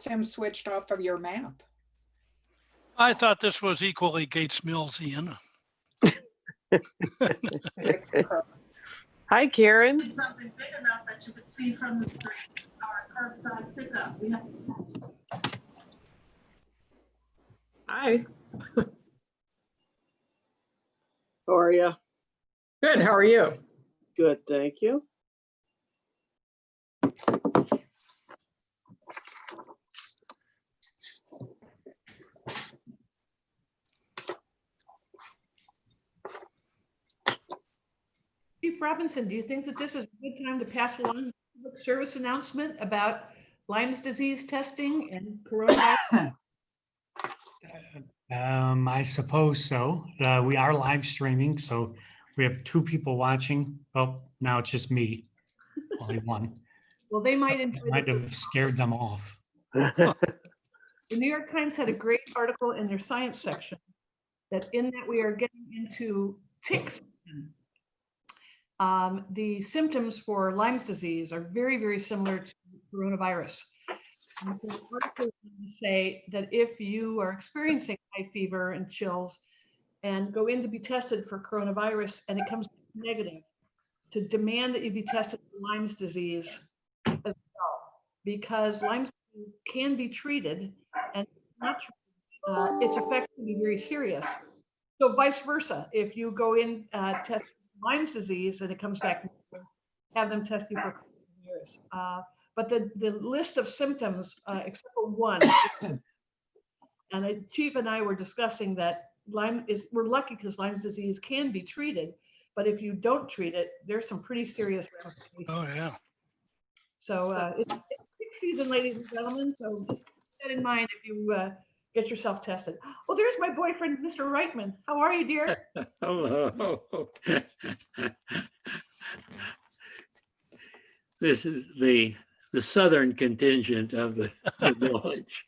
Tim switched off of your map. I thought this was equally Gates Millsian. Hi, Karen. Something big enough that you could see from the street, our curbside pickup. We have Hi. How are you? Good. How are you? Good, thank you. Chief Robinson, do you think that this is a good time to pass along a public service announcement about Lyme's disease testing and coronavirus? I suppose so. We are live streaming, so we have 2 people watching. Oh, now it's just me, only one. Well, they might It enjoy might this. have scared them off. The New York Times had a great article in their science section that we are getting into ticks. The symptoms for Lyme's disease are very, very similar to coronavirus. And this article say that if you are experiencing high fever and chills and go in to be tested for coronavirus and it comes negative, to demand that you be tested for Lyme's disease as well, because Lyme's disease can be treated and not its effects can be very serious. So vice versa, if you go in test Lyme's disease and it comes back, have them test you for coronavirus. But the list of symptoms, except for one, and Chief and I were discussing that we're lucky because Lyme's disease can be treated, but if you don't treat it, there's some pretty serious ramifications. Oh, yeah. So it's tick season, ladies and gentlemen, so just keep that in mind if you get yourself tested. Oh, there's my boyfriend, Mr. Reitman. How are you, dear? Hello. This is the southern contingent of the village.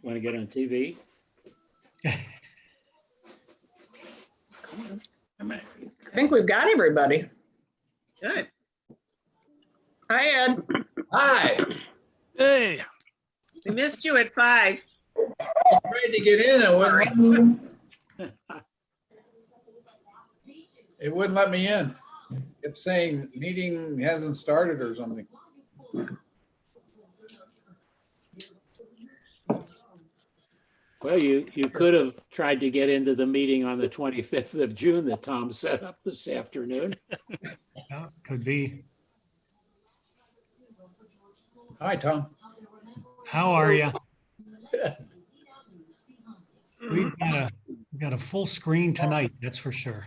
Want to get on TV? I think we've got everybody. Good. Hi, Ed. Hi, Hey, We missed you at 5. I tried to get in, it wouldn't let me in. It kept saying meeting hasn't started or something. Well, you could have tried to get into the meeting on the 25th of June that Tom set up this afternoon. Yeah, could be. Hi, Tom. How are you? We've got a full screen tonight, that's for sure.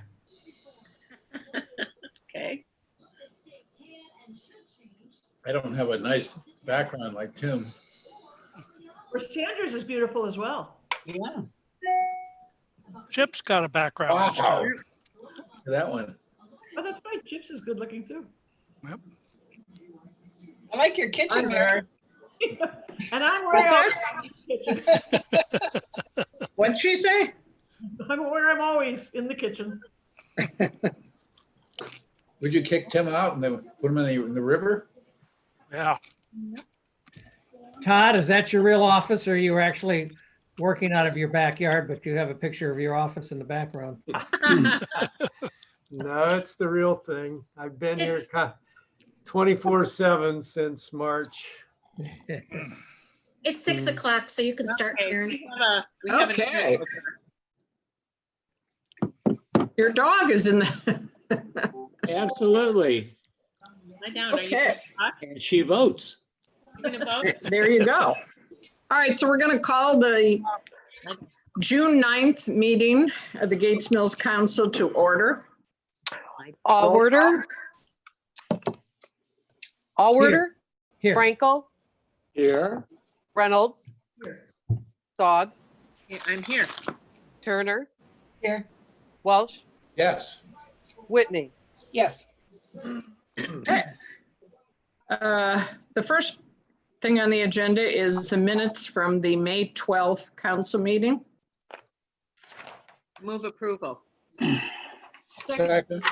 Okay. I don't have a nice background like Tim. Or Sandra's is beautiful as well. Yeah. Chip's got a background. Wow. That one. Oh, that's right. Chips is good looking too. Yep. I like your kitchen, Mary. And I'm where What's I'm that? in the kitchen. What'd she say? I'm where I'm always in the kitchen. Would you kick Tim out and then put him in the river? Yeah. Todd, is that your real office, or you were actually working out of your backyard, but you have a picture of your office in the background? No, it's the real thing. I've been here 24/7 since March. It's 6 o'clock, so you can start, Okay, Karen. we have Okay. Your dog is in the. Absolutely. Lie down. Are you Okay. And she votes. gonna vote? There you go. All right, so we're going to call the June 9th meeting of the Gates Mills Council to order. All order. All order. Here. Frankel, Here. Reynolds, Zog, Yeah, I'm here. Turner, Here. Welsh, Yes. Whitney. Yes. The first thing on the agenda is the minutes from the May 12th council meeting. Move approval. Second.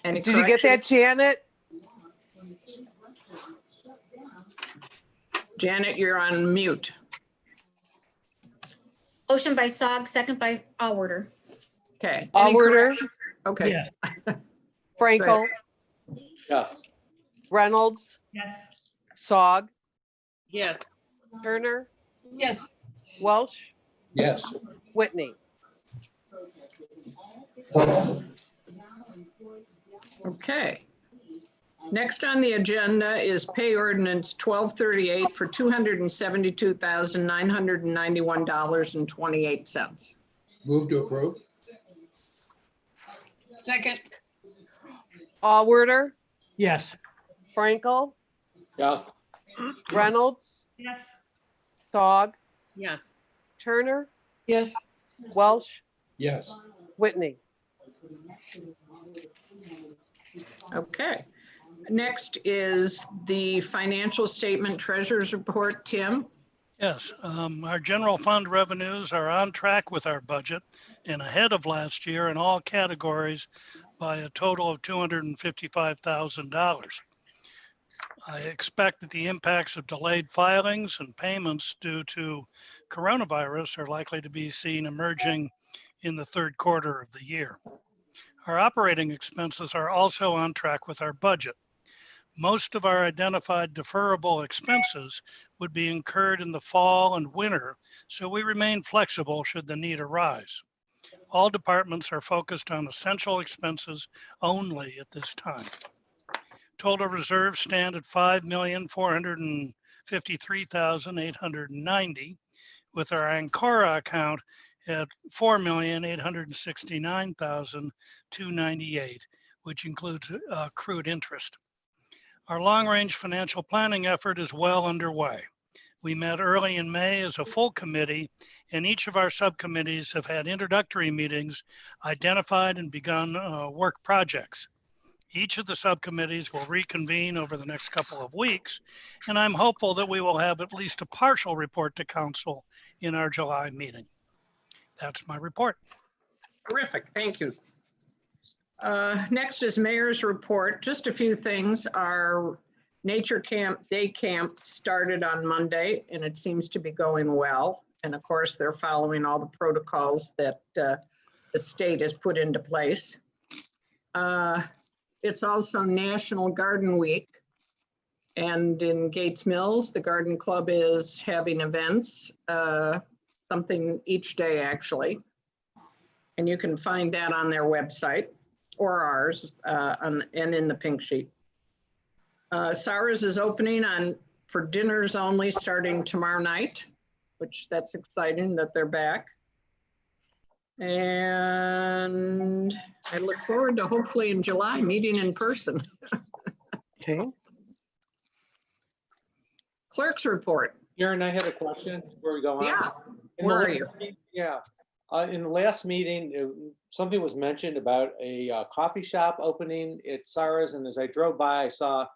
Any Did you get that, corrections? Janet? Janet, you're on mute. Motion by Sog, second by Allworder. Okay. All Any order. correction? Okay. Yeah, Frankel, Yes. Reynolds, Yes. Sog, Yes. Turner, Yes. Welsh, Yes. Whitney. Okay. Next on the agenda is pay ordinance 1238 for $272,991.28. Move to approve. Second. Allworder, yes, Frankel, Yes. Reynolds, Yes. Sog, Yes. Turner, Yes. Welsh, Yes. Whitney. Okay. Next is the financial statement treasurer's report. Tim? Yes, our general fund revenues are on track with our budget and ahead of last year in all categories by a total of $255,000. I expect that the impacts of delayed filings and payments due to coronavirus are likely to be seen emerging in the third quarter of the year. Our operating expenses are also on track with our budget. Most of our identified deferrable expenses would be incurred in the fall and winter, so we remain flexible should the need arise. All departments are focused on essential expenses only at this time. Total reserves stand at $5,453,890, with our Ancora account at $4,869,298, which includes accrued interest. Our long-range financial planning effort is well underway. We met early in May as a full committee, and each of our subcommittees have had introductory meetings, identified and begun work projects. Each of the subcommittees will reconvene over the next couple of weeks, and I'm hopeful that we will have at least a partial report to council in our July meeting. That's my report. Terrific, thank you. Next is mayor's report. Just a few things. Our nature camp, day camp started on Monday and it seems to be going well. And of course, they're following all the protocols that the state has put into place. It's also National Garden Week. And in Gates Mills, the Garden Club is having events, something each day actually. And you can find that on their website or ours and in the pink sheet. Sarah's is opening for dinners only starting tomorrow night, which that's exciting that they're back. And I look forward to hopefully in July meeting in person. Okay. Clerk's report. Aaron, I had a question before we go on. Yeah, In where the are you? last meeting- Yeah, in the last meeting, something was mentioned about a coffee shop opening at Sarah's, and as I drove by, I saw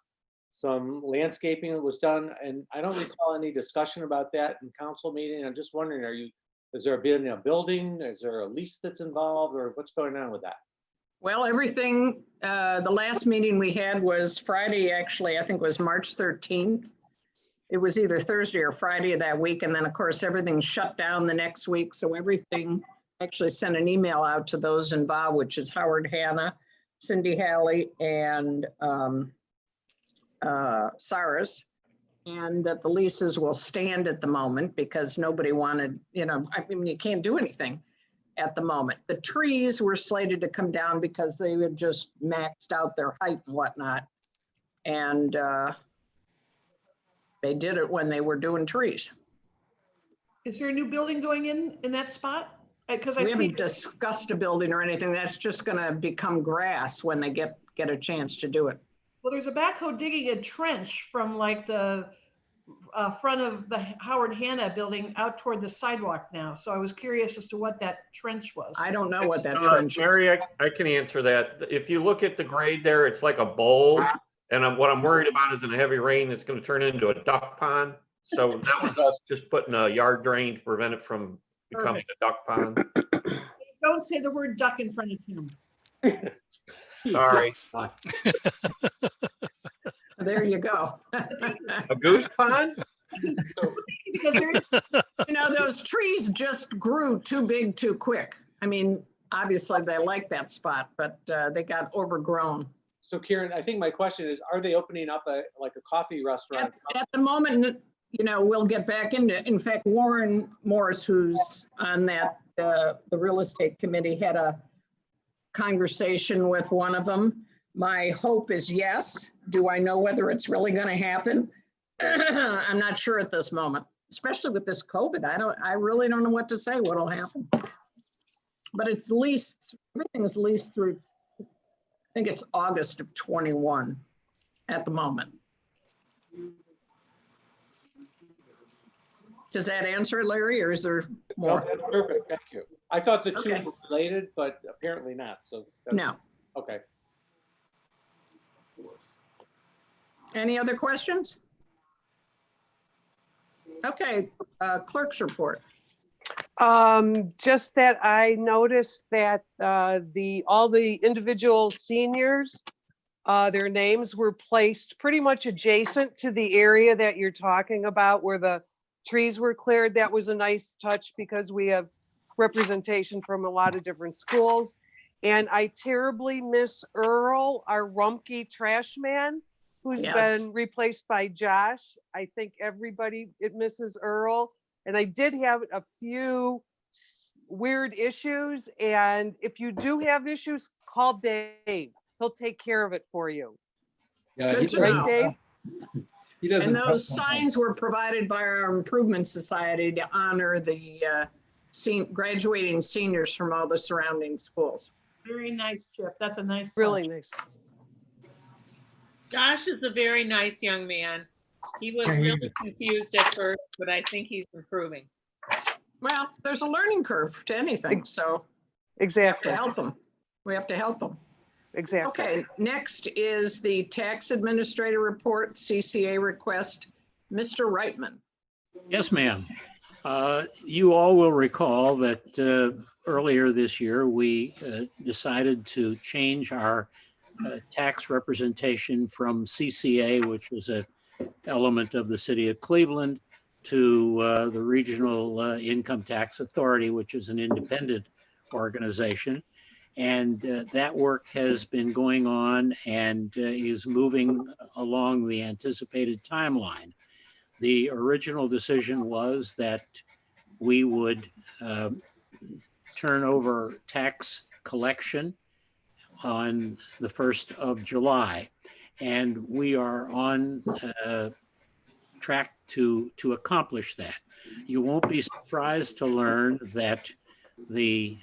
some landscaping that was done, and I don't recall any discussion about that in council meeting. I'm just wondering, has there been a building? Is there a lease that's involved, or what's going on with that? Well, everything, the last meeting we had was Friday, actually, I think it was March 13th. It was either Thursday or Friday of that week. And then of course, everything shut down the next week. So everything, actually sent an email out to those involved, which is Howard Hanna, Cindy Halley, and Sarah's. And that the leases will stand at the moment because nobody wanted, I mean, you can't do anything at the moment. The trees were slated to come down because they had just maxed out their height and whatnot. And they did it when they were doing trees. Is there a new building going in that spot? Because I We see, haven't discussed a building or anything. That's just gonna become grass when they get a chance to do it. well, there's a backhoe digging a trench from like the front of the Howard Hanna building out toward the sidewalk now. So I was curious as to what that trench was. I don't know what that It's, trench is. Mary, I can answer that. If you look at the grade there, it's like a bowl. And what I'm worried about is in a heavy rain, it's going to turn into a duck pond. So that was us just putting a yard drain to prevent it from becoming a duck pond. Don't say the word duck in front of him. Sorry. There you go. A goose pond? Because there's You know, those trees just grew too big too quick. I mean, obviously they like that spot, but they got overgrown. So Karen, I think my question is, are they opening up like a coffee restaurant? At the moment, you know, we'll get back into it. In fact, Warren Morris, who's on that, the real estate committee, had a conversation with one of them. My hope is yes. Do I know whether it's really going to happen? I'm not sure at this moment, especially with this COVID. I really don't know what to say, what'll happen. But it's leased, everything is leased through, I think it's August of 21 at the moment. Does that answer it, Larry, or is there No, more? that's perfect, thank you. I thought the two Okay. were related, but apparently not, so. that's- No. Okay. Any other questions? Okay, clerk's report. Just that I noticed that all the individual seniors, their names were placed pretty much adjacent to the area that you're talking about where the trees were cleared. That was a nice touch because we have representation from a lot of different schools. And I terribly miss Earl, our Rumpke trash man, who's Yes. been replaced by Josh. I think everybody, it misses Earl. And I did have a few weird issues. And if you do have issues, call Dave. He'll take care of it for you. Yeah, Good he to Right, know. Dave? He doesn't. And those signs were provided by our Improvement Society to honor the graduating seniors from all the surrounding schools. very nice, Chip. That's a nice. Really touch. nice. Josh is a very nice young man. He was really confused at first, but I think he's improving. Well, there's a learning curve to anything, so we have Exactly. to help them. We have to help them. Exactly. Okay, next is the Tax Administrator Report, CCA request. Mr. Reitman. Yes, ma'am. You all will recall that earlier this year, we decided to change our tax representation from CCA, which was an element of the city of Cleveland, to the Regional Income Tax Authority, which is an independent organization. And that work has been going on and is moving along the anticipated timeline. The original decision was that we would turn over tax collection on the 1st of July. And we are on track to accomplish that. You won't be surprised to learn that the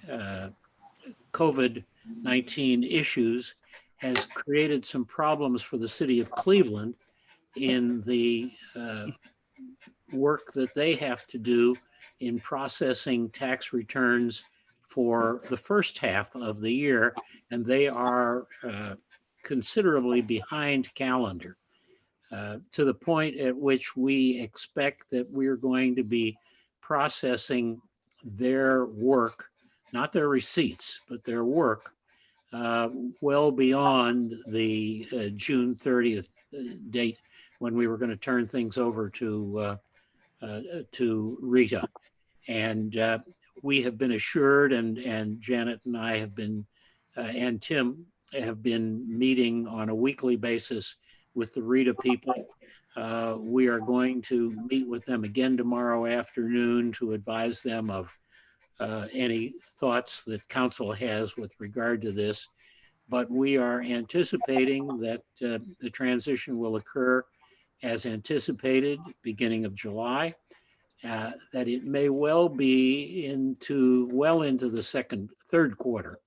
COVID-19 issues has created some problems for the city of Cleveland in the work that they have to do in processing tax returns for the first half of the year, and they are considerably behind calendar to the point at which we expect that we're going to be processing their work, not their receipts, but their work well beyond the June 30th date when we were going to turn things over to Rita. And we have been assured, and Janet and I have been, and Tim have been meeting on a weekly basis with the Rita people. We are going to meet with them again tomorrow afternoon to advise them of any thoughts that council has with regard to this. But we are anticipating that the transition will occur as anticipated, beginning of July, that it may well be well into the third quarter,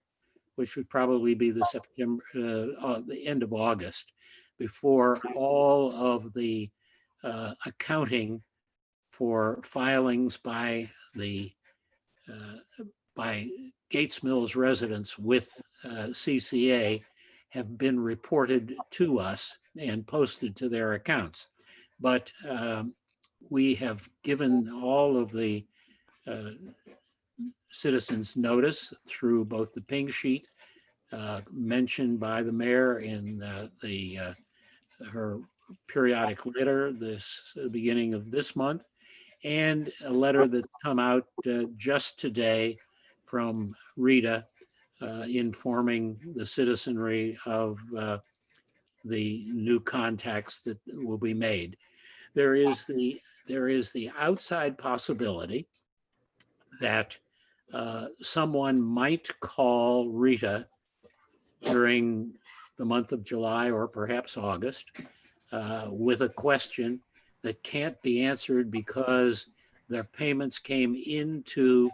which would probably be the the end of August, before all of the accounting for filings by Gates Mills residents with CCA have been reported to us. and posted to their accounts. But we have given all of the citizens notice through both the ping sheet mentioned by the mayor in her periodic letter this beginning of this month, and a letter that's come out just today from Rita informing the citizenry of the new contacts that will be made. There is the outside possibility that someone might call Rita during the month of July or perhaps August with a question that can't be answered because their payments came into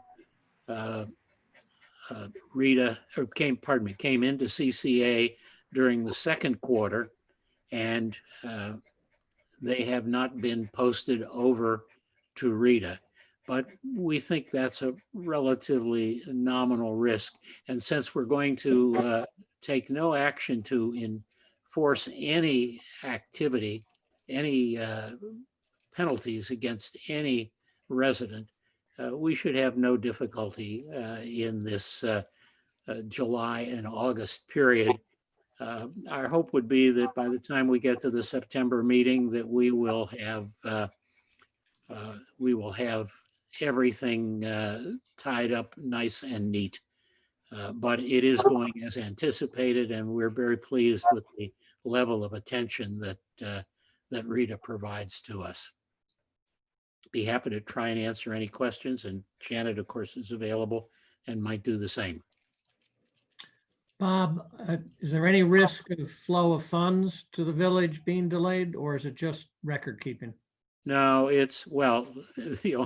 Rita, or came into CCA during the second quarter, and they have not been posted over to Rita. But we think that's a relatively nominal risk. And since we're going to take no action to enforce any activity, any penalties against any resident, we should have no difficulty in this July and August period. Our hope would be that by the time we get to the September meeting, that we will have everything tied up nice and neat. But it is going as anticipated, and we're very pleased with the level of attention that Rita provides to us. Be happy to try and answer any questions, and Janet, of course, is available and might do the same. Bob, is there any risk of flow of funds to the village being delayed, or is it just record keeping? No, well, the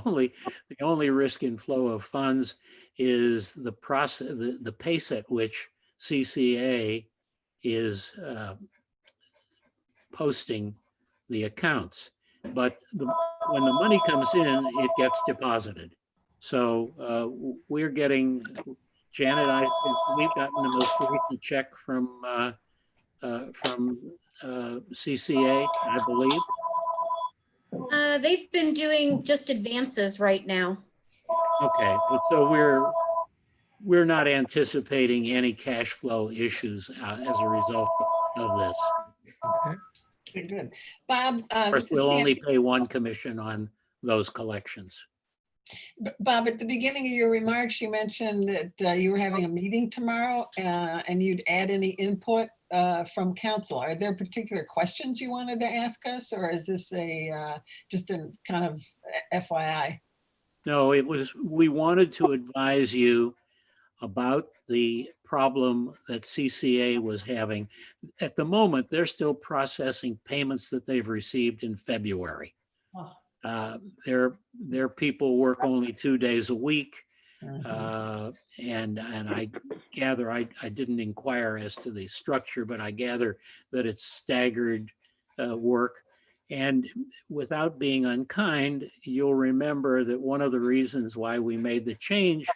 only risk in flow of funds is the process, the pace at which CCA is posting the accounts. But when the money comes in, it gets deposited. So we're getting, Janet, we've gotten the most recent check from CCA, I believe. They've been doing just advances right now. Okay, but so we're not anticipating any cash flow issues as a result of this. Okay. Okay, good. Bob, Of course, this is we'll only Nancy. pay one commission on those collections. Bob, at the beginning of your remarks, you mentioned that you were having a meeting tomorrow and you'd add any input from council. Are there particular questions you wanted to ask us, or is this just a kind of FYI? No, we wanted to advise you about the problem that CCA was having. At the moment, they're still processing payments that they've received in February. Oh. Their people work only 2 days a week. Mhm. And I gather, I didn't inquire as to the structure, but I gather that it's staggered work. And without being unkind, you'll remember that one of the reasons why we made the change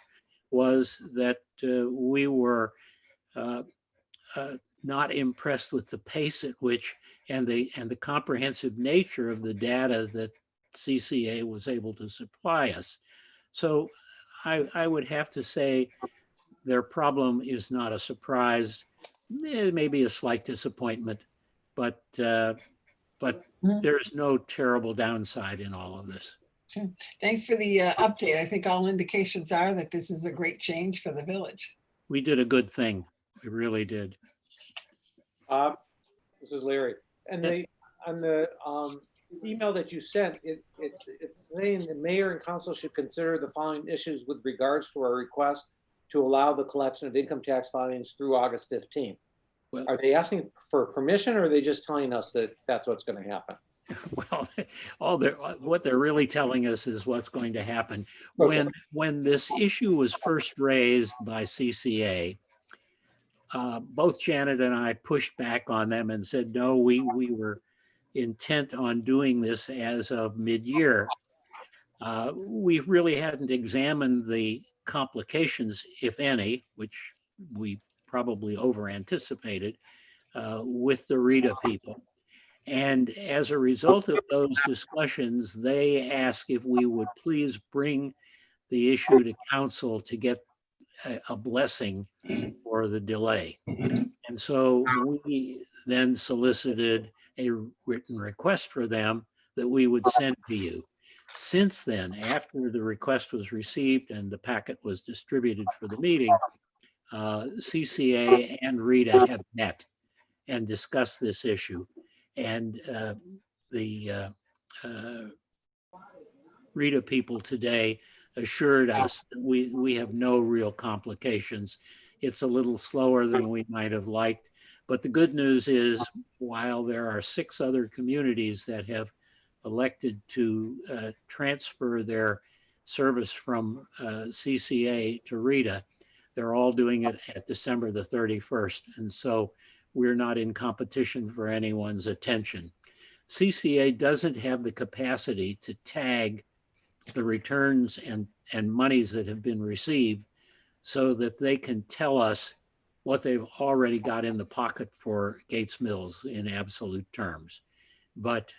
was that we were not impressed with the pace at which and the comprehensive nature of the data that CCA was able to supply us. So I would have to say their problem is not a surprise. It may be a slight disappointment, but there's no terrible downside in all of this. Sure. Thanks for the update. I think all indications are that this is a great change for the village. We did a good thing. We really did. This is Larry. And on the email that you sent, it's saying the mayor and council should consider the following issues with regards to our request to allow the collection of income tax filings through August 15th. Well, are they asking for permission, or are they just telling us that that's what's going to happen? Well, what they're really telling us is what's going to happen. Okay. When this issue was first raised by CCA, both Janet and I pushed back on them and said, no, we were intent on doing this as of mid-year. We really hadn't examined the complications, if any, which we probably over anticipated with the RETA people. And as a result of those discussions, they asked if we would please bring the issue to council to get a blessing for the delay. And so we then solicited a written request for them that we would send to you. Since then, after the request was received and the packet was distributed for the meeting, CCA and Rita have met and discussed this issue. And the Rita people today assured us that we have no real complications. It's a little slower than we might have liked. But the good news is, while there are 6 other communities that have elected to transfer their service from CCA to Rita, they're all doing it at December the 31st. And so we're not in competition for anyone's attention. CCA doesn't have the capacity to tag the returns and monies that have been received so that they can tell us what they've already got in the pocket for Gates Mills in absolute terms. But,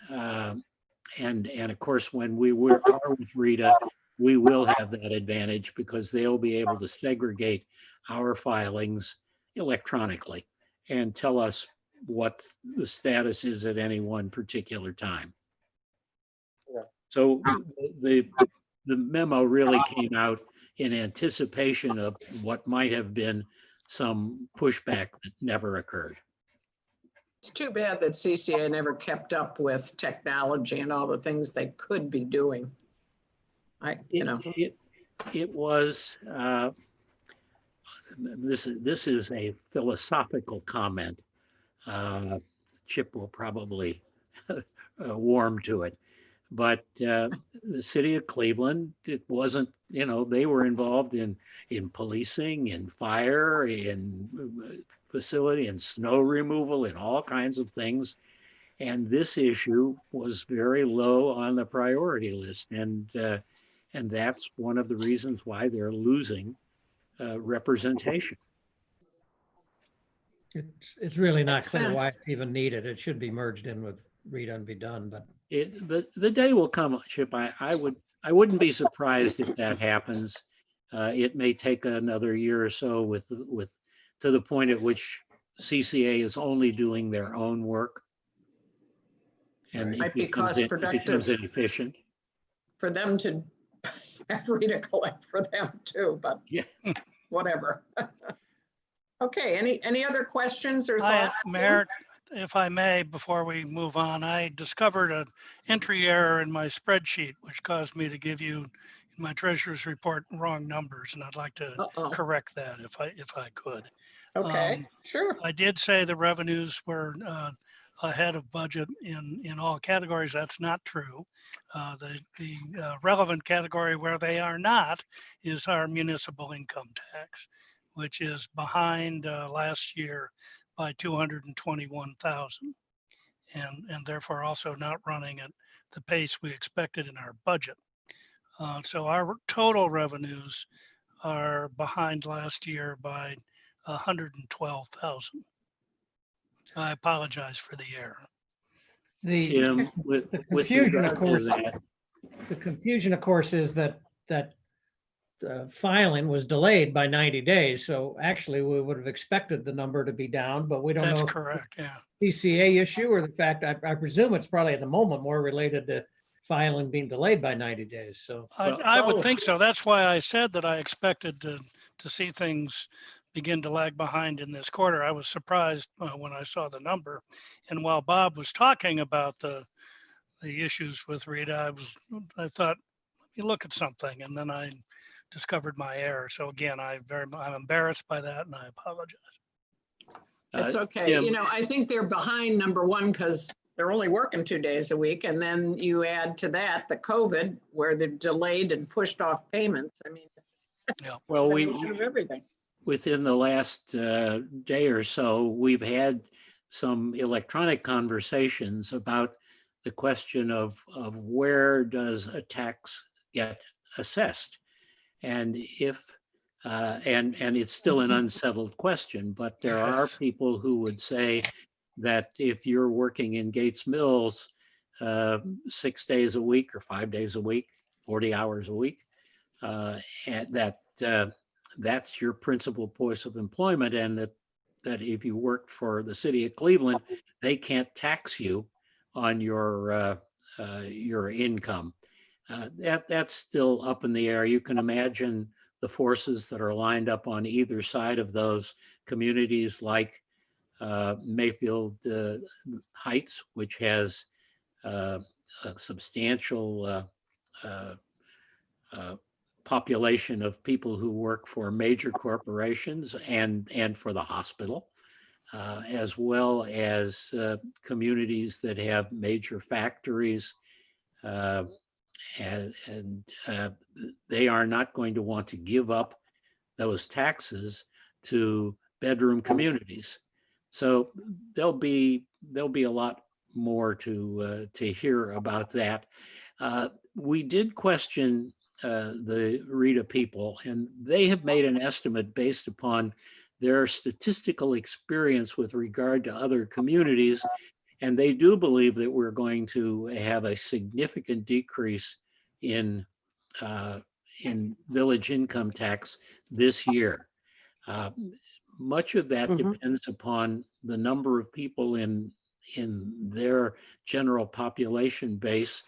and of course, when we are with Rita, we will have that advantage because they'll be able to segregate our filings electronically and tell us what the status is at any one particular time. Yeah. So the memo really came out in anticipation of what might have been some pushback that never occurred. It's too bad that CCA never kept up with technology and all the things they could be doing. It was, this is a philosophical comment. Chip will probably warm to it. But the city of Cleveland, it wasn't, they were involved in policing, in fire, in facility, and snow removal, and all kinds of things. And this issue was very low on the priority list. And that's one of the reasons why they're losing representation. It's really not Makes clear why sense. it's even needed. It should be merged in with Rita and be done, but. The day will come, Chip. I wouldn't be surprised if that happens. It may take another year or so with to the point at which CCA is only doing their own work. And Might be cost it becomes productive inefficient. for them to have Rita collect for them too, but yeah, whatever. Okay, any other questions or Hi, thoughts? Mayor, if I may, before we move on, I discovered an entry error in my spreadsheet, which caused me to give you in my treasurer's report wrong numbers, and I'd like to Uh-oh. correct that if I could. Okay, sure. I did say the revenues were ahead of budget in all categories. That's not true. The relevant category where they are not is our municipal income tax, which is behind last year by 221,000, and therefore also not running at the pace we expected in our budget. So our total revenues are behind last year by 112,000. I apologize for the error. Tim, with Confusion, of regard course, to that, the confusion, of course, is that filing was delayed by 90 days. So actually, we would have expected the number to be down, but we don't That's know. correct, yeah. CCA issue or the fact, I presume it's probably at the moment more related to filing being delayed by 90 days. So I would think so. That's why I said that I expected to see things begin to lag behind in this quarter. I was surprised when I saw the number. And while Bob was talking about the issues with Rita, I thought, let me look at something. And then I discovered my error. So again, I'm embarrassed by that and I apologize. It's okay. Tim, I think they're behind, number one, because they're only working 2 days a week. And then you add to that the COVID where they're delayed and pushed off payments. I mean, yeah. Well, of everything. within the last day or so, we've had some electronic conversations about the question of where does a tax get assessed? And if and it's still an unsettled question, but there are people who would say that if you're working in Gates Mills 6 days a week or 5 days a week, 40 hours a week, and that's your principal place of employment, and that if you work for the city of Cleveland, they can't tax you on your income. That's still up in the air. You can imagine the forces that are lined up on either side of those communities, like Mayfield Heights, which has a substantial population of people who work for major corporations and for the hospital, as well as communities that have major factories. And they are not going to want to give up those taxes to bedroom communities. So there'll be a lot more to hear about that. We did question the Rita people, and they have made an estimate based upon their statistical experience with regard to other communities. And they do believe that we're going to have a significant decrease in village income tax this year. Much of that depends upon the number of people in their general population base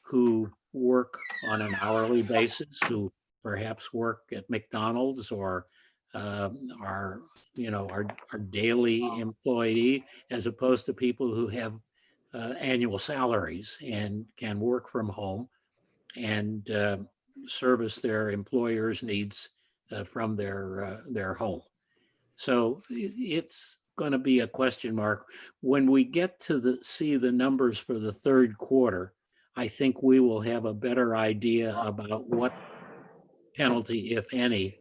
who work on an hourly basis, who perhaps work at McDonald's or our daily employee, as opposed to people who have annual salaries and can work from home and service their employer's needs from their home. So it's going to be a question mark. When we get to see the numbers for the third quarter, I think we will have a better idea about what penalty, if any,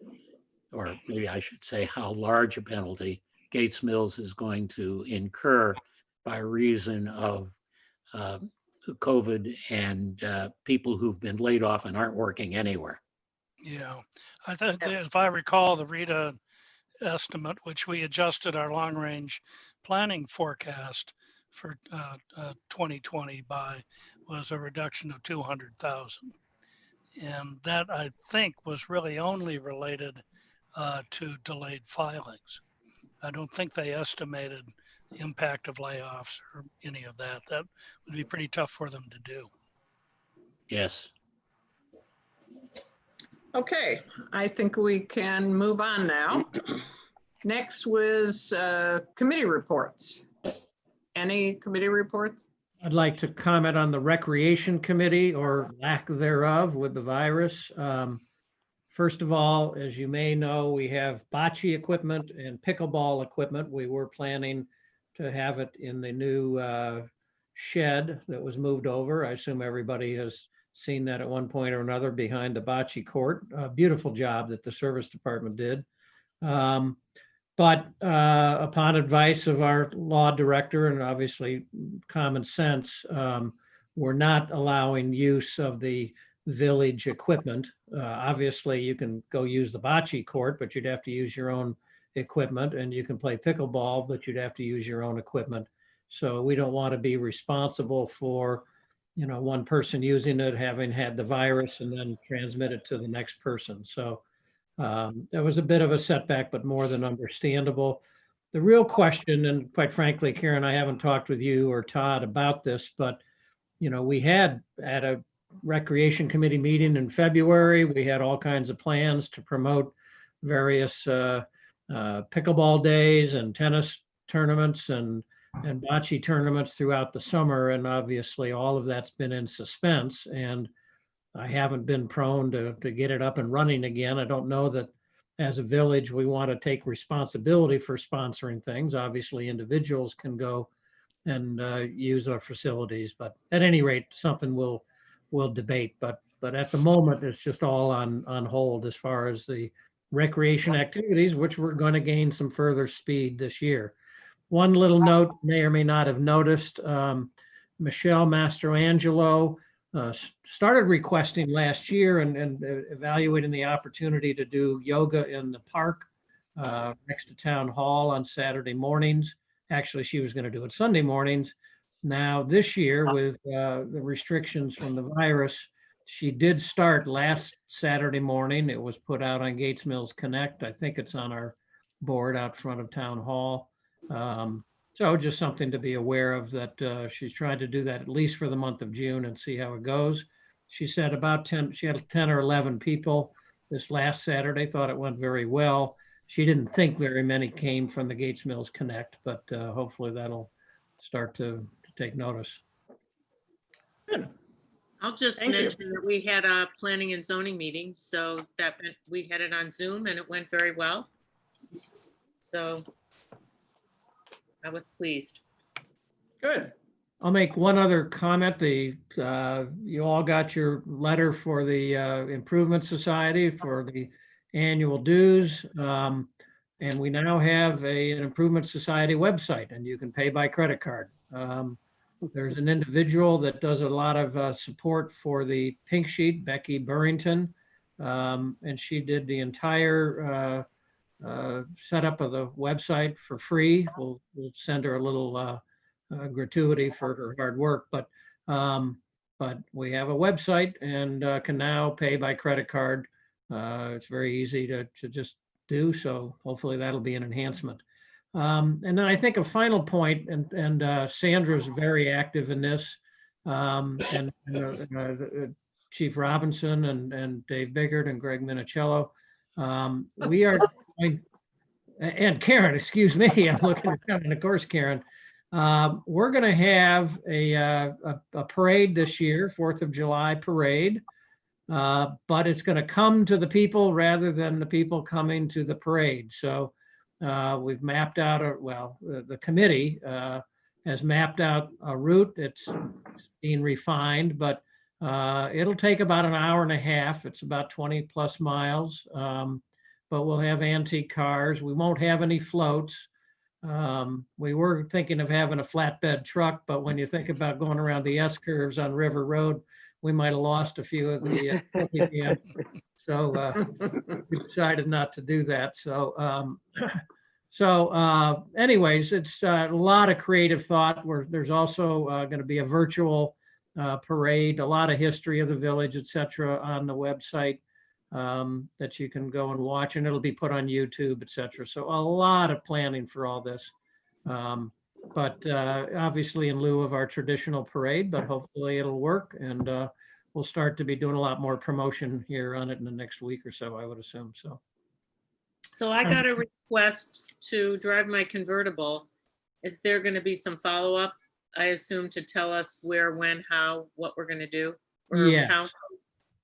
or maybe I should say how large a penalty Gates Mills is going to incur by reason of COVID and people who've been laid off and aren't working anywhere. Yeah, I think if I recall the Rita estimate, which we adjusted our long range planning forecast for 2020 by, was a reduction of 200,000. And that, I think, was really only related to delayed filings. I don't think they estimated the impact of layoffs or any of that. That would be pretty tough for them to do. Yes. Okay, I think we can move on now. Next was committee reports. Any committee reports? I'd like to comment on the Recreation Committee, or lack thereof, with the virus. First of all, as you may know, we have bocce equipment and pickleball equipment. We were planning to have it in the new shed that was moved over. I assume everybody has seen that at one point or another behind the bocce court. Beautiful job that the service department did. But upon advice of our law director and obviously common sense, we're not allowing use of the village equipment. Obviously, you can go use the bocce court, but you'd have to use your own equipment, and you can play pickleball, but you'd have to use your own equipment. So we don't want to be responsible for, one person using it, having had the virus, and then transmit it to the next person. So that was a bit of a setback, but more than understandable. The real question, and quite frankly, Karen, I haven't talked with you or Todd about this, but we had at a Recreation Committee meeting in February, we had all kinds of plans to promote various pickleball days and tennis tournaments and bocce tournaments throughout the summer. And obviously all of that's been in suspense, and I haven't been prone to get it up and running again. I don't know that as a village, we want to take responsibility for sponsoring things. Obviously individuals can go and use our facilities, but at any rate, something we'll debate. But at the moment, it's just all on hold as far as the recreation activities, which we're going to gain some further speed this year. One little note, may or may not have noticed, Michelle Mastrangelo started requesting last year and evaluating the opportunity to do yoga in the park next to Town Hall on Saturday mornings. Actually, she was going to do it Sunday mornings. Now, this year with the restrictions from the virus, she did start last Saturday morning. It was put out on Gates Mills Connect. I think it's on our board out front of Town Hall. So just something to be aware of, that she's trying to do that at least for the month of June and see how it goes. She said about 10, she had 10 or 11 people this last Saturday, thought it went very well. She didn't think very many came from the Gates Mills Connect, but hopefully that'll start to take notice. I'll just Thank you. mention that we had a planning and zoning meeting, so that meant we had it on Zoom and it went very well. So I was pleased. Good. I'll make one other comment. You all got your letter for the Improvement Society for the annual dues. And we now have an Improvement Society website, and you can pay by credit card. There's an individual that does a lot of support for the Pink Sheet, Becky Burrington. And she did the entire setup of the website for free. We'll send her a little gratuity for her hard work, but we have a website and can now pay by credit card. It's very easy to just do, so hopefully that'll be an enhancement. And then I think a final point, and Sandra's very active in this, and Chief Robinson and Dave Biggert and Greg Minicello. We are going, and Karen, excuse me, I'm looking at Karen, and of course, Karen. We're going to have a parade this year, 4th of July parade, but it's going to come to the people rather than the people coming to the parade. So we've mapped out, the committee has mapped out a route. It's being refined, but it'll take about an hour and a half. It's about 20 plus miles, but we'll have antique cars. We won't have any floats. We were thinking of having a flatbed truck, but when you think about going around the S curves on River Road, we might have lost a few of the so we decided not to do that. So anyways, it's a lot of creative thought. There's also going to be a virtual parade, a lot of history of the village, etc., on the website. That you can go and watch, and it'll be put on YouTube, etc. So a lot of planning for all this, but obviously in lieu of our traditional parade, but hopefully it'll work, and we'll start to be doing a lot more promotion here on it in the next week or so, I would assume. So I got a request to drive my convertible. Is there going to be some follow-up, I assume, to tell us where, when, how, what we're going to do? Or Yeah. council?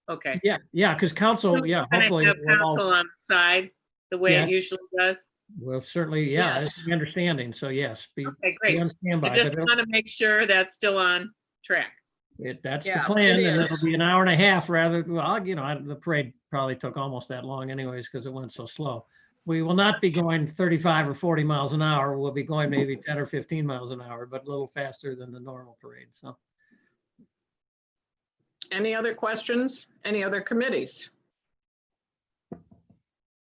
Okay. Yeah, because council, hopefully have council on the side the way Yes. it usually does. Well, certainly, Yes. it's my understanding. So yes, be Okay, great. on standby. I just but it'll- want to make sure that's still on track. That's the Yeah, plan, it and is. it'll be an hour and a half rather, well, the parade probably took almost that long anyways, because it went so slow. We will not be going 35 or 40 miles an hour. We'll be going maybe 10 or 15 miles an hour, but a little faster than the normal parade, so. Any other questions? Any other committees?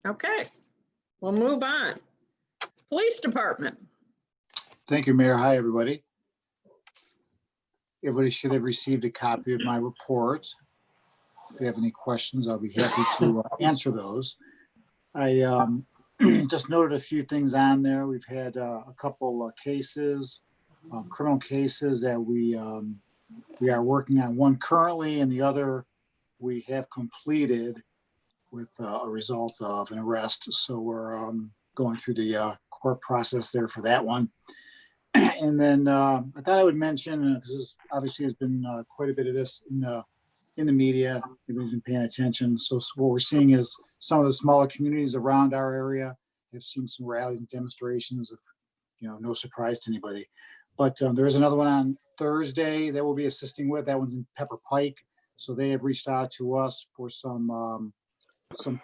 Okay, we'll move on. Police Department. Thank you, Mayor. Hi, everybody. Everybody should have received a copy of my report. If you have any questions, I'll be happy to answer those. I just noted a few things on there. We've had a couple cases, criminal cases that we are working on, one currently and the other we have completed with a result of an arrest. So we're going through the court process there for that one. And then I thought I would mention, because obviously there's been quite a bit of this in the media, everybody's been paying attention. So what we're seeing is some of the smaller communities around our area have seen some rallies and demonstrations of, no surprise to anybody. But there is another one on Thursday that we'll be assisting with. That one's in Pepper Pike. So they have reached out to us for some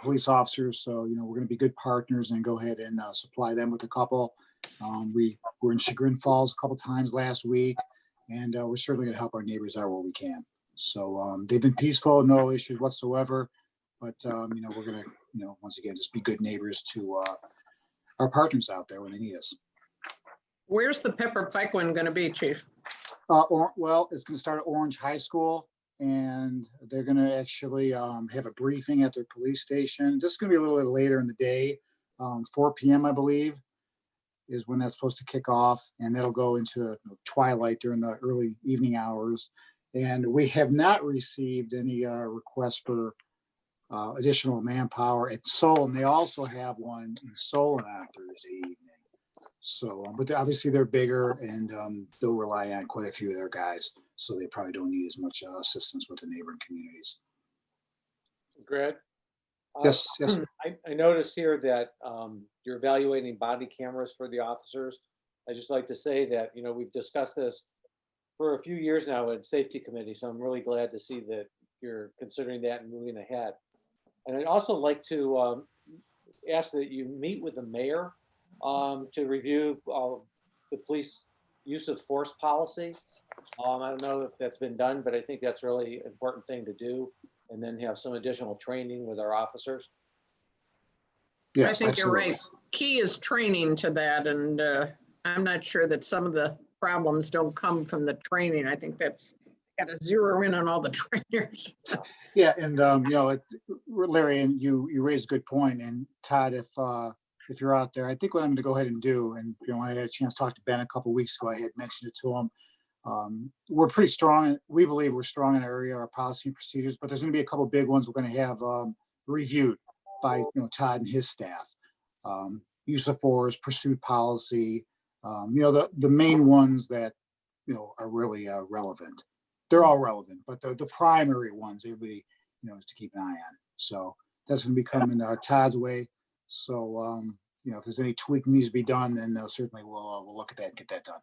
police officers. So, we're going to be good partners and go ahead and supply them with a couple. We were in Chagrin Falls a couple times last week, and we're certainly going to help our neighbors out where we can. So they've been peaceful, no issues whatsoever. But, we're going to, once again, just be good neighbors to our partners out there when they need us. Where's the Pepper Pike one going to be, Chief? Well, it's going to start at Orange High School, and they're going to actually have a briefing at their police station. This is going to be a little bit later in the day, 4 p.m. I believe, is when that's supposed to kick off, and that'll go into twilight during the early evening hours. And we have not received any requests for additional manpower at Solon. They also have one in Solon on Thursday evening. So, but obviously they're bigger, and they'll rely on quite a few of their guys. So they probably don't need as much assistance with the neighboring communities. Greg? Yes, yes. I noticed here that you're evaluating body cameras for the officers. I just like to say that, you know, we've discussed this for a few years now at Safety Committee, so I'm really glad to see that you're considering that and moving ahead. And I'd also like to ask that you meet with the mayor to review the police use of force policy. I don't know if that's been done, but I think that's a really important thing to do, and then have some additional training with our officers. Yes, I think absolutely. you're right. Key is training to that, and I'm not sure that some of the problems don't come from the training. I think that's got to zero in on all the trainers. Yeah, and you know, Larry, and you raised a good point. And Todd, if you're out there, I think what I'm going to go ahead and do, and you know, when I had a chance to talk to Ben a couple of weeks ago, I had mentioned it to him. We're pretty strong. We believe we're strong in our area, our policy and procedures, but there's going to be a couple of big ones we're going to have reviewed by Todd and his staff. Use of force, pursuit policy, the main ones that are really relevant. They're all relevant, but the primary ones everybody is to keep an eye on. So that's going to be coming Todd's way. So if there's any tweak needs to be done, then certainly we'll look at that and get that done.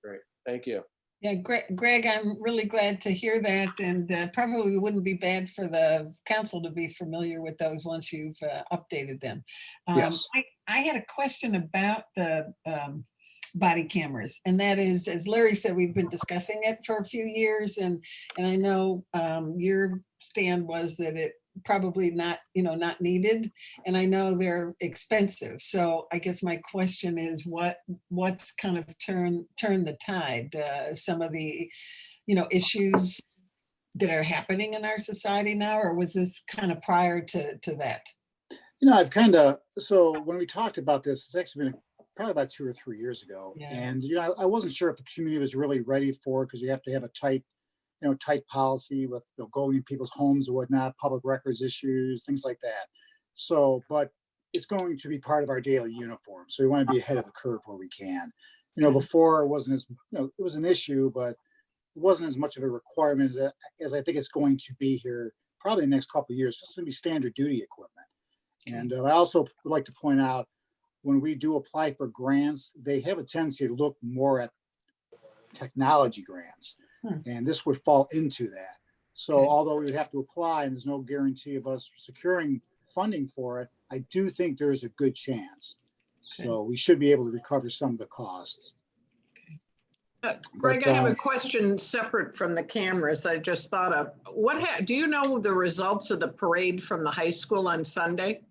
Great, thank you. Yeah, Greg, I'm really glad to hear that, and probably wouldn't be bad for the council to be familiar with those once you've updated them. Yes. I had a question about the body cameras, and that is, as Larry said, we've been discussing it for a few years, and I know your stand was that it probably not needed, and I know they're expensive. So I guess my question is, what's kind of turned the tide? Some of the issues that are happening in our society now, or was this kind of prior to that? I've so when we talked about this, it's actually been probably about 2 or 3 years ago. Yeah. And, I wasn't sure if the community was really ready for it, because you have to have a tight policy with going in people's homes or whatnot, public records issues, things like that. So, but it's going to be part of our daily uniform. So we want to be ahead of the curve where we can. Before it wasn't as, it was an issue, but it wasn't as much of a requirement as I think it's going to be here probably in the next couple of years. It's going to be standard duty equipment. And I also would like to point out, when we do apply for grants, they have a tendency to look more at technology grants. And this would fall into that. So although we would have to apply and there's no guarantee of us securing funding for it, I do think there's a good chance. So we should be able to recover some of the costs. Greg, I have a question separate from the cameras. I just thought of, do you know the results of the parade from the high school on Sunday?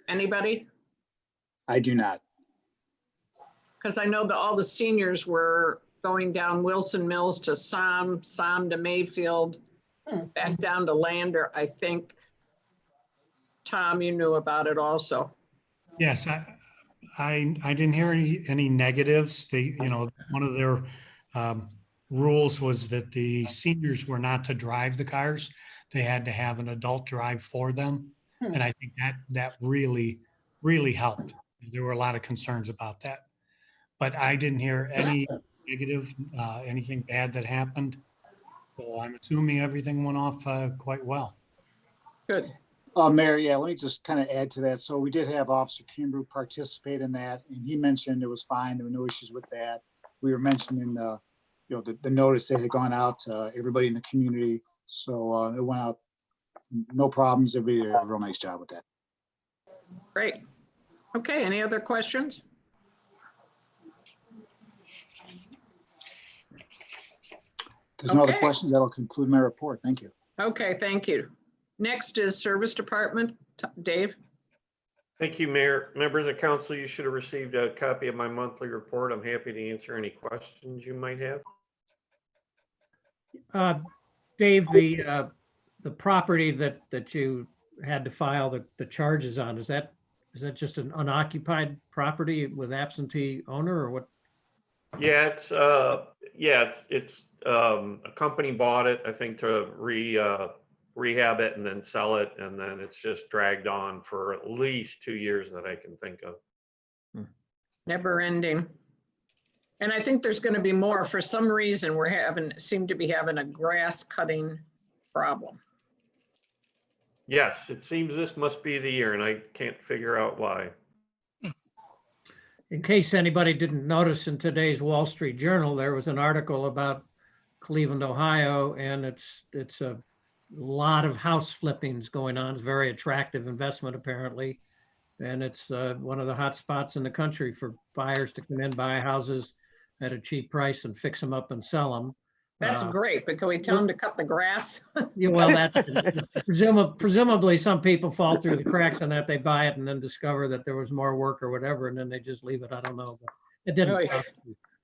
Anybody? I do not. Because I know that all the seniors were going down Wilson Mills to Som to Mayfield, back down to Lander. I think, Tom, you knew about it also. Yes, I didn't hear any negatives. They, one of their rules was that the seniors were not to drive the cars. They had to have an adult drive for them. And I think that really, really helped. There were a lot of concerns about that, but I didn't hear any negative, anything bad that happened. So I'm assuming everything went off quite well. Good. Mayor, yeah, let me just kind of add to that. So we did have Officer Kimbrough participate in that, and he mentioned it was fine. There were no issues with that. We were mentioning, the notice that had gone out to everybody in the community. So it went out, no problems. Everybody did a real nice job with that. Great. Okay, any other questions? There's no other questions. That'll conclude my report. Thank you. Okay, thank you. Next is Service Department. Dave? Thank you, Mayor. Members of council, you should have received a copy of my monthly report. I'm happy to answer any questions you might have. Dave, the property that you had to file the charges on, is that just an unoccupied property with absentee owner or what? Yeah, it's a company bought it, I think, to rehab it and then sell it, and then it's just dragged on for at least 2 years that I can think of. Never ending. And I think there's going to be more. For some reason, seem to be having a grass cutting problem. Yes, it seems this must be the year, and I can't figure out why. In case anybody didn't notice, in today's Wall Street Journal, there was an article about Cleveland, Ohio, and it's a lot of house flippings going on. It's a very attractive investment, apparently. And it's one of the hot spots in the country for buyers to come in, buy houses at a cheap price and fix them up and sell them. That's great, but can we tell them to cut the grass? Yeah, well, that's presumably some people fall through the cracks on that. They buy it and then discover that there was more work or whatever, and then they just leave it. I don't know. But it didn't. Oh, yeah.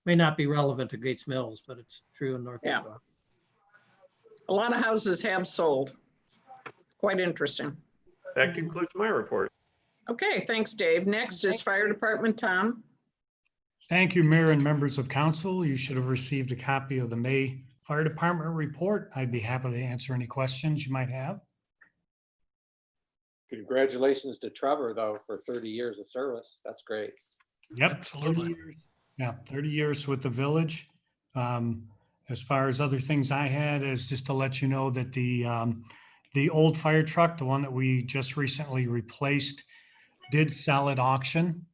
May not be relevant to Gates Mills, but it's true in Northeast. Yeah. A lot of houses have sold. Quite interesting. That concludes my report. Okay, thanks, Dave. Next is Fire Department, Tom. Thank you, Mayor and members of council. You should have received a copy of the May Fire Department report. I'd be happy to answer any questions you might have. Congratulations to Trevor, though, for 30 years of service. That's great. Yep. Absolutely. 30 years. Yeah, 30 years with the village. As far as other things I had is just to let you know that the old fire truck, the one that we just recently replaced, did sell at auction.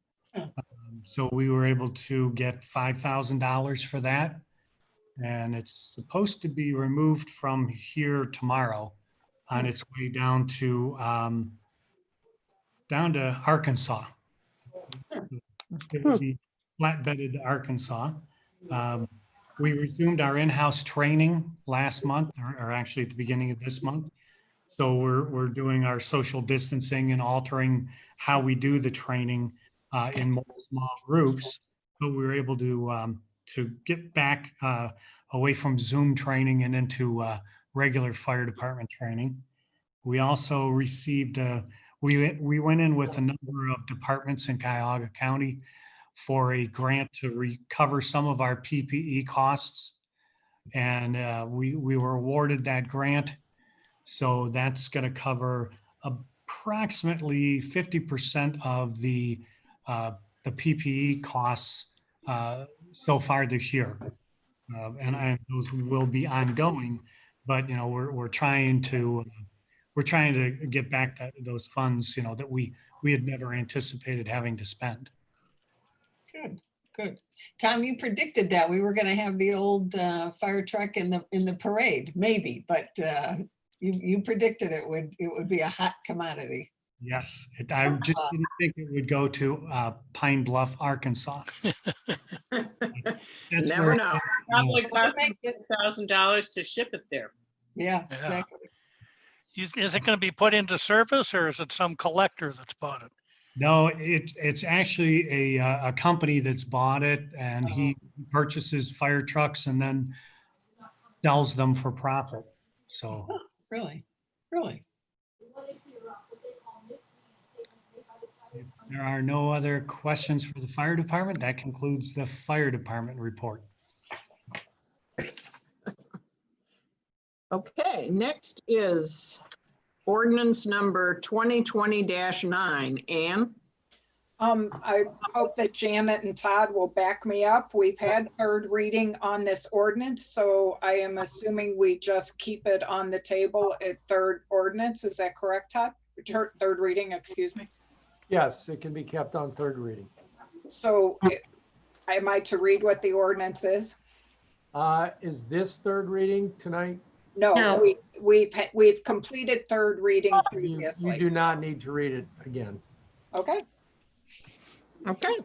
So we were able to get $5,000 for that. And it's supposed to be removed from here tomorrow on its way down to Arkansas. It will be flatbedded to Arkansas. We resumed our in-house training last month, or actually at the beginning of this month. So we're doing our social distancing and altering how we do the training in more small groups. But we were able to get back away from Zoom training and into regular fire department training. We also received, we went in with a number of departments in Cuyahoga County for a grant to recover some of our PPE costs. And we were awarded that grant. So that's going to cover approximately 50% of the PPE costs so far this year. And those will be ongoing, but we're trying to get back those funds that we had never anticipated having to spend. Good, good. Tom, you predicted that we were going to have the old fire truck in the parade, maybe, but you predicted it would be a hot commodity. Yes, I just didn't think it would go to Pine Bluff, Arkansas. Never know. Probably cost $1,000 to ship it there. Yeah, exactly. Is it going to be put into service, or is it some collector that's bought it? No, it's actually a company that's bought it, and he purchases fire trucks and then sells them for profit. So Really? If there are no other questions for the fire department, that concludes the fire department report. Okay, next is ordinance number 2020-9. Ann? I hope that Janet and Todd will back me up. We've had third reading on this ordinance, so I am assuming we just keep it on the table at third ordinance. Is that correct, Todd? Third reading, excuse me. Yes, it can be kept on third reading. So am I to read what the ordinance is? Is this third reading tonight? No. We've completed third reading previously. You do not need to read it again. Okay. Okay.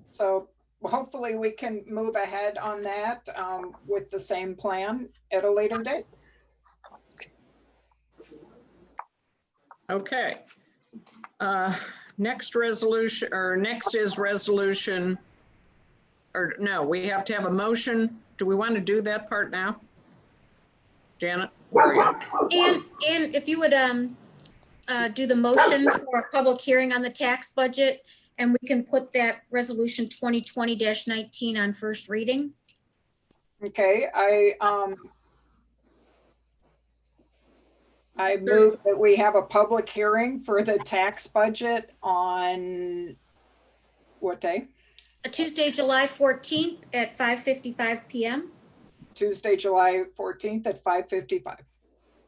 So hopefully we can move ahead on that with the same plan at a later date. Okay. Next resolution, or next is resolution, or no, we have to have a motion. Do we want to do that part now? Janet, where are you? And if you would do the motion for a public hearing on the tax budget, and we can put that resolution 2020-19 on first reading. Okay, I move that we have a public hearing for the tax budget on what day? Tuesday, July 14th at 5:55 p.m. Tuesday, July 14th at 5:55.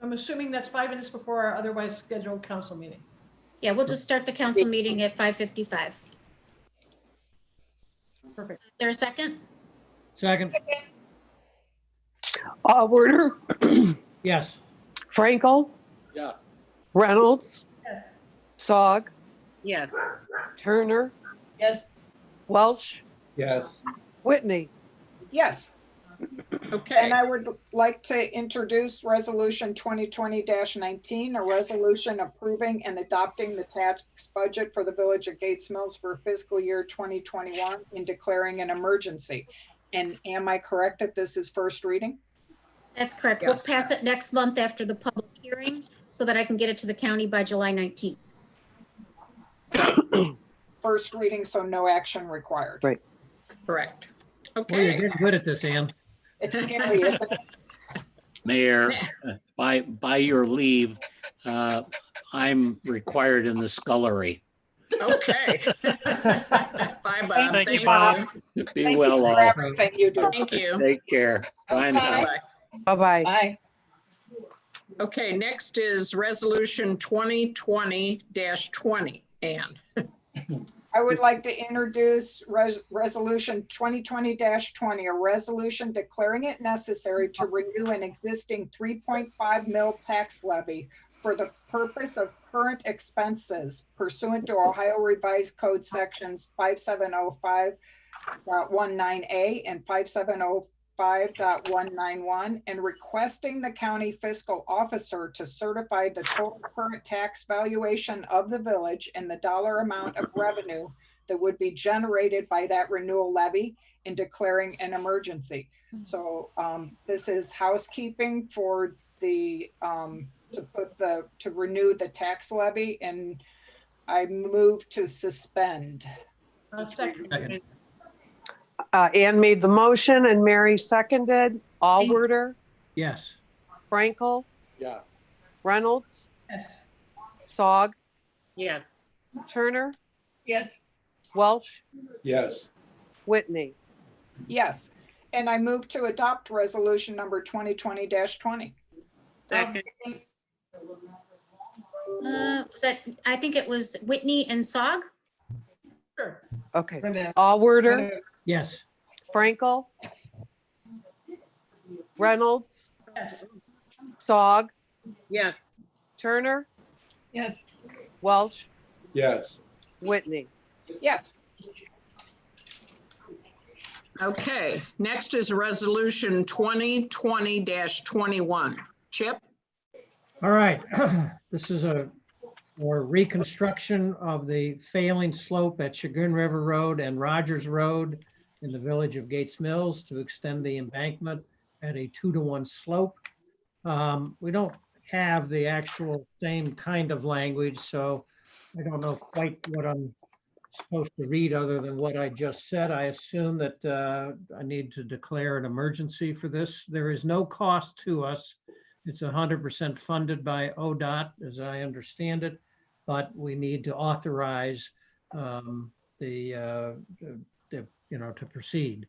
I'm assuming that's 5 minutes before our otherwise scheduled council meeting. Yeah, we'll just start the council meeting at 5:55. Perfect. There a second? Second, Allward, yes. Frankel, Yeah. Reynolds, Yes. Sog, Yes. Turner, Yes. Welsh, Yes. Whitney. Yes. Okay. And I would like to introduce resolution 2020-19, a resolution approving and adopting the tax budget for the village of Gates Mills for fiscal year 2021 and declaring an emergency. And am I correct that this is first reading? That's correct. We'll Yes. pass it next month after the public hearing so that I can get it to the county by July 19th. First reading, so no action required. Right. Correct. Well, you're Okay. getting good at this, Ann. It's scary, isn't it? Mayor, by your leave, I'm required in the scullery. Okay. Bye, Bob. Thank you, Bob. Be Thank you well, for all. everything you do. Thank you. Take care. Bye now. Bye. Bye-bye. Bye. Okay, next is resolution 2020-20. Ann. I would like to introduce resolution 2020-20, a resolution declaring it necessary to renew an existing 3.5 mil tax levy for the purpose of current expenses pursuant to Ohio Revised Code sections 5705.19A and 5705.191, and requesting the county fiscal officer to certify the total current tax valuation of the village and the dollar amount of revenue that would be generated by that renewal levy and declaring an emergency. So this is housekeeping for the to renew the tax levy, and I move to suspend. Second. Second, Ann made the motion and Mary seconded. Allward, yes. Frankel, Yeah. Reynolds, Yes. Sog, Yes. Turner, Yes. Welsh, Yes. Whitney. Yes, and I move to adopt resolution number 2020-20. Second. Was that, I think it was Whitney and Sog? Sure. Okay. Whatever. Allward, Yes, Frankel, Reynolds, Yes. Sog, Yes. Turner, Yes. Welsh, Yes. Whitney. Yes. Okay, next is resolution 2020-21. Chip? all right. This is a reconstruction of the failing slope at Chagrin River Road and Rogers Road in the village of Gates Mills to extend the embankment at a 2-to-1 slope. We don't have the actual same kind of language, so I don't know quite what I'm supposed to read other than what I just said. I assume that I need to declare an emergency for this. There is no cost to us. It's 100% funded by ODOT, as I understand it, but we need to authorize to proceed.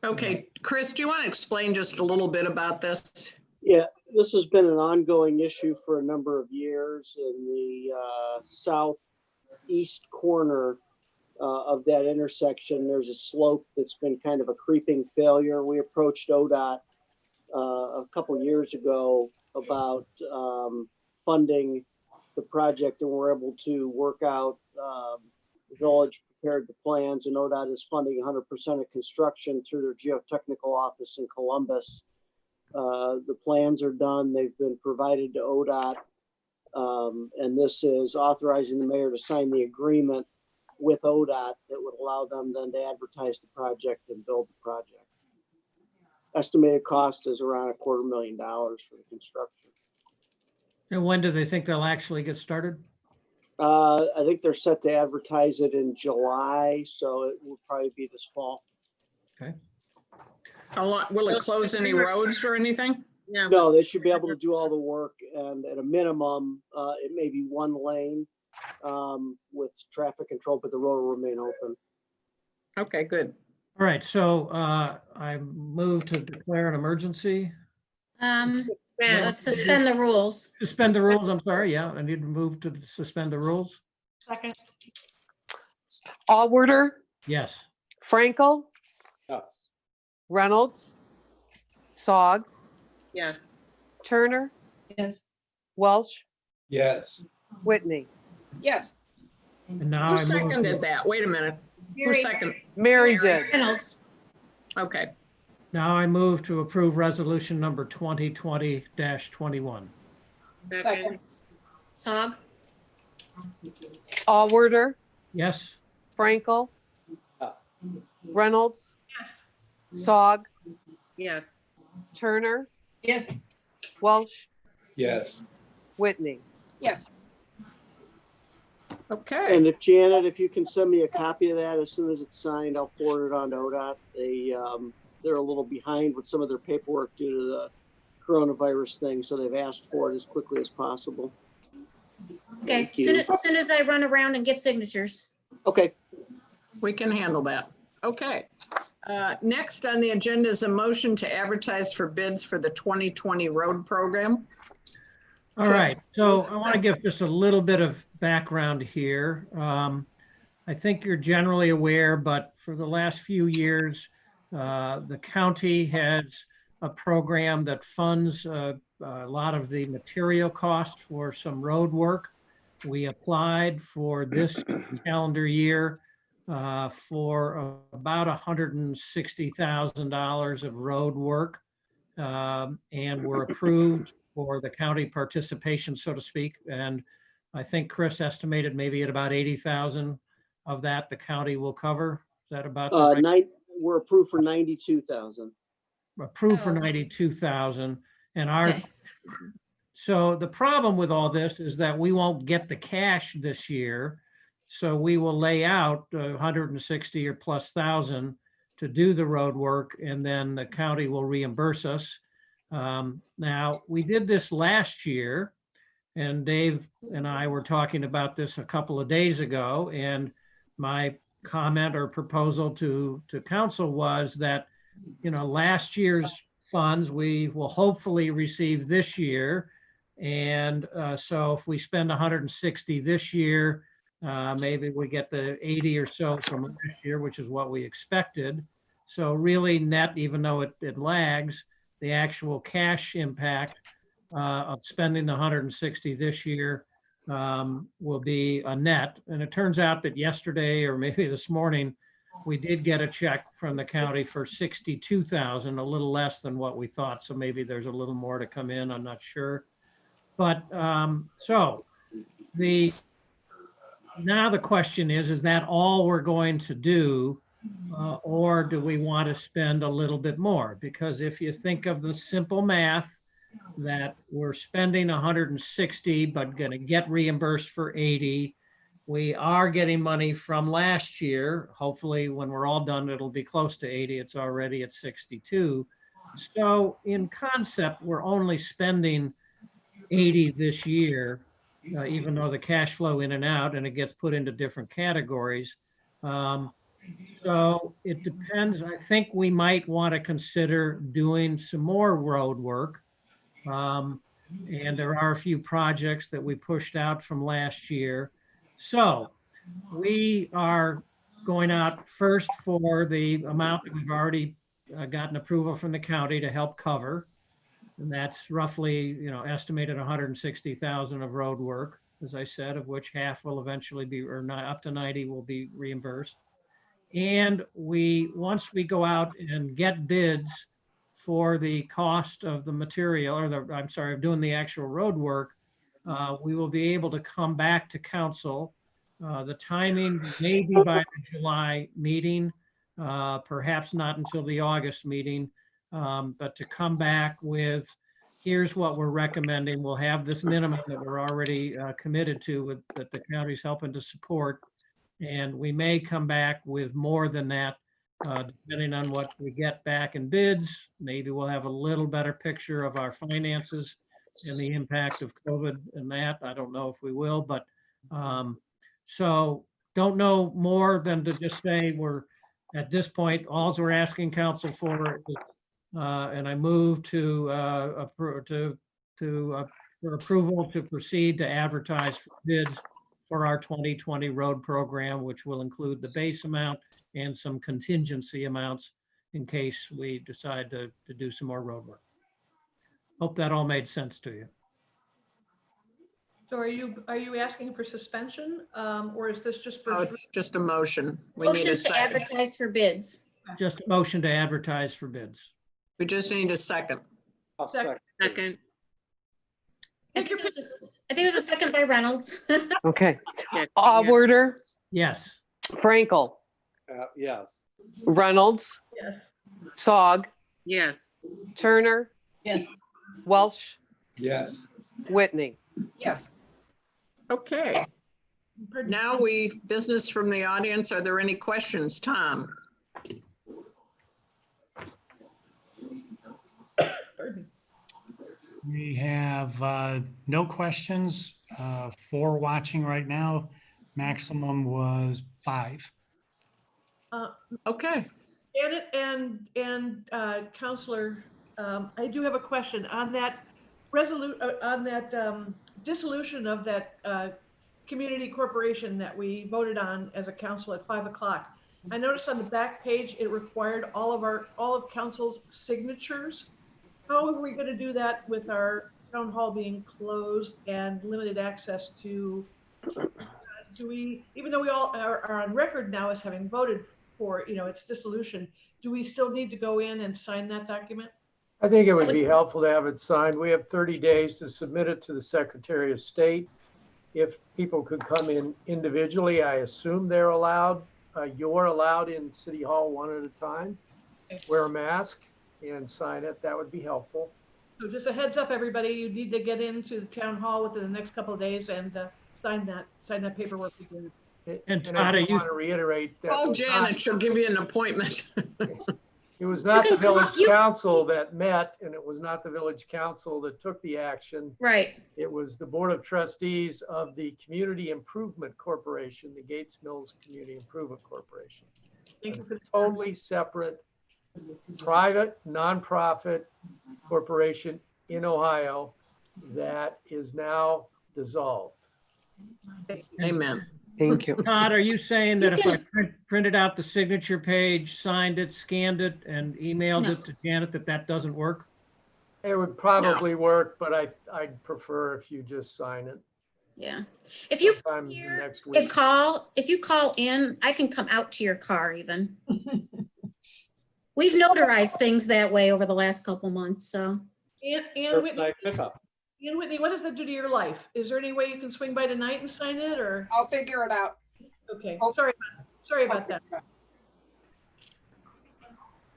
Okay, Chris, do you want to explain just a little bit about this? Yeah, this has been an ongoing issue for a number of years in the southeast corner of that intersection. There's a slope that's been kind of a creeping failure. We approached ODOT a couple years ago about funding the project, and we're able to work out, the village prepared the plans, and ODOT is funding 100% of construction through their geotechnical office in Columbus. The plans are done. They've been provided to ODOT. And this is authorizing the mayor to sign the agreement with ODOT that would allow them then to advertise the project and build the project. Estimated cost is around $250,000 for the construction. And when do they think they'll actually get started? I think they're set to advertise it in July, so it will probably be this fall. Okay. How long, will it close any roads or anything? Yeah. No, they should be able to do all the work, and at a minimum, it may be one lane with traffic control, but the road will remain open. Okay, good. All right, so I move to declare an emergency. Let's suspend the rules. Suspend the rules, I'm sorry, yeah, I need to move to suspend the rules. Second. Allworder, Yes. Frankel, Yes. Reynolds, Sog, Yes. Turner, Yes. Welsh, Yes. Whitney. Yes. And now Who I move seconded to, that? Wait a minute. Who Mary- seconded? Mary did. Reynolds. Okay. now I move to approve resolution number 2020-21. Second. Sog. Allworder, Yes. Frankel, Yeah. Reynolds, Sog, Yes. Turner, Yes. Welsh, Yes. Whitney. Yes. Okay. And if Janet, if you can send me a copy of that as soon as it's signed, I'll forward it on to ODOT. They're a little behind with some of their paperwork due to the coronavirus thing, so they've asked for it as quickly as possible. Okay, Thank you. soon as I run around and get signatures. Okay. We can handle that. Okay. Next on the agenda is a motion to advertise for bids for the 2020 road program. All right, so I want to give just a little bit of background here. I think you're generally aware, but for the last few years, the county has a program that funds a lot of the material cost for some road work. We applied for this calendar year for about $160,000 of road work, and were approved for the county participation, so to speak. And I think Chris estimated maybe at about 80,000 of that the county will cover. Is that about the right? We're approved for 92,000. Approved for Oh. 92,000, and our, Okay. so the problem with all this is that we won't get the cash this year. So we will lay out 160 or plus thousand to do the road work, and then the county will reimburse us. Now, we did this last year, and Dave and I were talking about this a couple of days ago, and my comment or proposal to council was that, you know, last year's funds we will hopefully receive this year. And so if we spend 160 this year, maybe we get the 80 or so from last year, which is what we expected. So really net, even though it lags, the actual cash impact of spending the 160 this year will be a net. And it turns out that yesterday, or maybe this morning, we did get a check from the county for 62,000, a little less than what we thought. So maybe there's a little more to come in, I'm not sure. But so now the question is that all we're going to do? Or do we want to spend a little bit more? Because if you think of the simple math that we're spending 160, but going to get reimbursed for 80, we are getting money from last year. Hopefully when we're all done, it'll be close to 80. It's already at 62. So in concept, we're only spending 80 this year, even though the cash flow in and out, and it gets put into different categories. So it depends. I think we might want to consider doing some more road work. And there are a few projects that we pushed out from last year. So we are going out first for the amount that we've already gotten approval from the county to help cover. And that's roughly, you know, estimated 160,000 of road work, as I said, of which half will eventually be, or not, up to 90 will be reimbursed. And once we go out and get bids for the cost of the material, or I'm sorry, of doing the actual road work, we will be able to come back to council. The timing may be by the July meeting, perhaps not until the August meeting, but to come back with, here's what we're recommending. We'll have this minimum that we're already committed to, with that the county's helping to support. And we may come back with more than that, depending on what we get back in bids. Maybe we'll have a little better picture of our finances and the impact of COVID and that. I don't know if we will, but so don't know more than to just say we're, at this point, all we're asking council for is, and I move for approval to proceed to advertise for bids for our 2020 road program, which will include the base amount and some contingency amounts in case we decide to do some more road work. Hope that all made sense to you. So are you asking for suspension, or is this just for? Oh, it's just a motion. We need Motion a to second. advertise for bids. Just a motion to advertise for bids. We just need a second. I'll second. Second, I think it was a second by Reynolds. Okay. Yeah. Allworder, Yes. Frankel, Yes. Reynolds, Yes. Sog, yes. Turner, Yes. Welsh, Yes. Whitney. Yes. Okay. Now business from the audience. Are there any questions, Tom? We have no questions. 4 watching right now. Maximum was 5. Okay. And Counselor, I do have a question on that dissolution of that community corporation that we voted on as a council at 5 o'clock. I noticed on the back page, it required all of council's signatures. How are we going to do that with our town hall being closed and limited access to, even though we all are on record now as having voted for, its dissolution, do we still need to go in and sign that document? I think it would be helpful to have it signed. We have 30 days to submit it to the Secretary of State. If people could come in individually, I assume they're allowed. You're allowed in City Hall one at a time. Wear a mask and sign it. That would be helpful. So just a heads up, everybody, you need to get into the town hall within the next couple of days and sign that paperwork. And I Todd, do are you, want to reiterate that Call Janet, she'll give you an appointment. it was not the can call- village council that met, and it was not the village council that took the action. Right. It was the Board of Trustees of the Community Improvement Corporation, the Gates Mills Community Improvement Corporation. Thank you for the Totally separate, private, nonprofit corporation in Ohio that is now dissolved. Amen. Thank you. Todd, are you saying that You if I can- printed out the signature page, signed it, scanned it, and emailed No. it to Janet, that doesn't work? It would probably work, but I'd prefer if you just sign it Yeah. If you sometime here, next you week. if you call in, I can come out to your car even. We've notarized things that way over the last couple months, so. And Whitney, what does that do to your life? Is there any way you can swing by tonight and sign it, or? I'll figure it out. Okay, Oh. sorry about that.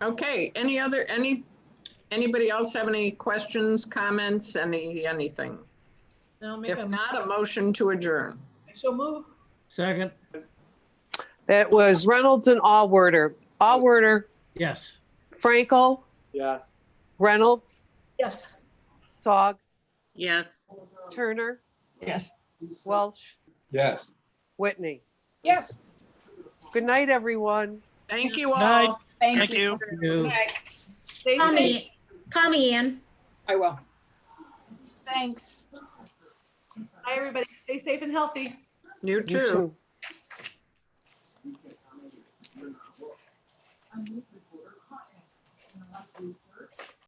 Okay, anybody else have any questions, comments, anything? I'll make If not, a motion to adjourn. So move. Second, That was Reynolds and Allworder. Allworder, yes. Frankel, Yes. Reynolds, Yes. Sog, Yes. Turner, Yes. Welsh, Yes. Whitney. Yes. Good night, everyone. Thank you all. Night. Thank Thank you. You. Stay Call safe. me, Ann. I will. Thanks. Bye, everybody. Stay safe and healthy. You You too. too.